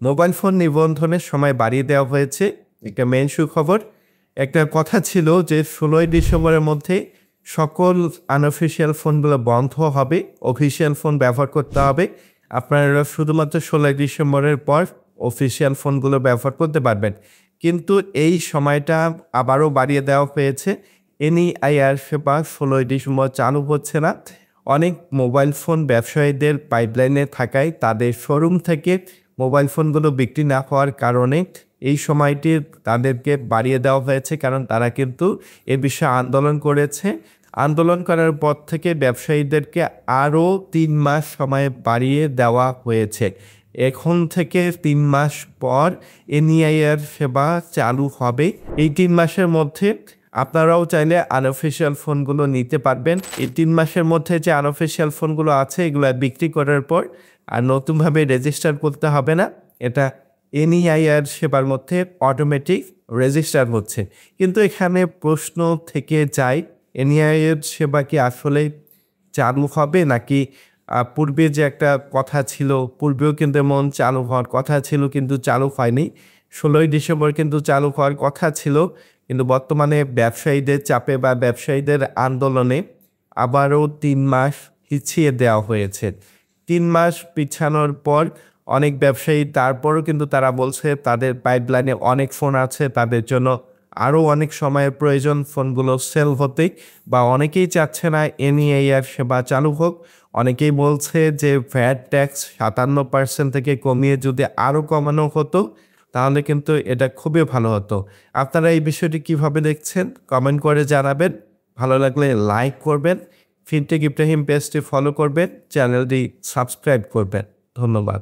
Mobile phone নিবন্ধনের সময় বাড়িয়ে দেওয়া হয়েছে। একটা মেইন সুখবর। একটা কথা ছিল যে ১৬ই ডিসেম্বরের মধ্যে সকল আনঅফিসিয়াল ফোনগুলো বন্ধ হবে, অফিসিয়াল ফোন ব্যবহার করতে হবে। আপনারা শুধুমাত্র ১৬ই ডিসেম্বরের পর অফিসিয়াল ফোনগুলো ব্যবহার করতে পারবেন। কিন্তু এই সময়টা আবারও বাড়িয়ে দেওয়া হয়েছে। এনইআইআর সেবা ১৬ই ডিসেম্বর চালু হচ্ছে না। অনেক মোবাইল ফোন ব্যবসায়ীদের পাইপলাইনে থাকায় তাদের শোরুম থেকে মোবাইল ফোনগুলো বিক্রি না হওয়ার কারণে এই সময়টি তাদেরকে বাড়িয়ে দেওয়া হয়েছে, কারণ তারা কিন্তু এ বিষয়ে আন্দোলন করেছে। আন্দোলন করার পর থেকে ব্যবসায়ীদেরকে আরও ৩ মাস সময় বাড়িয়ে দেওয়া হয়েছে। এখন থেকে ৩ মাস পর এনইআইআর সেবা চালু হবে। এই ৩ মাসের মধ্যে আপনারাও চাইলে আনঅফিসিয়াল ফোনগুলো নিতে পারবেন। এই ৩ মাসের মধ্যে যে আনঅফিসিয়াল ফোনগুলো আছে এগুলো বিক্রি করার পর আর নতুনভাবে রেজিস্টার করতে হবে না। এটা এনইআইআর সেবার মধ্যে অটোমেটিক রেজিস্টার হচ্ছে। কিন্তু এখানে প্রশ্ন থেকে যায়, এনইআইআর সেবা কি আসলে চালু হবে নাকি পূর্বে যে একটা কথা ছিল, পূর্বেও কিন্তু এমন চালু হওয়ার কথা ছিল কিন্তু চালু হয়নি। ১৬ই ডিসেম্বর কিন্তু চালু হওয়ার কথা ছিল, কিন্তু বর্তমানে ব্যবসায়ীদের চাপে বা ব্যবসায়ীদের আন্দোলনে আবারও ৩ মাস পিছিয়ে দেওয়া হয়েছে। ৩ মাস পিছানোর পর অনেক ব্যবসায়ী তারপরও কিন্তু তারা বলছে তাদের পাইপলাইনে অনেক ফোন আছে, তাদের জন্য আরও অনেক সময়ের প্রয়োজন ফোনগুলো সেল হতে, বা অনেকেই চাচ্ছে না এনইআইআর সেবা চালু হোক। অনেকেই বলছে যে ভ্যাট ট্যাক্স ৫৭% থেকে কমিয়ে যদি আরও কমানো হতো তাহলে কিন্তু এটা খুবই ভালো হতো। আপনারা এই বিষয়টি কিভাবে দেখছেন কমেন্ট করে জানাবেন। ভালো লাগলে লাইক করবেন, ফিনটেক ইব্রাহিম পেজটি ফলো করবেন, চ্যানেলটি সাবস্ক্রাইব করবেন। ধন্যবাদ।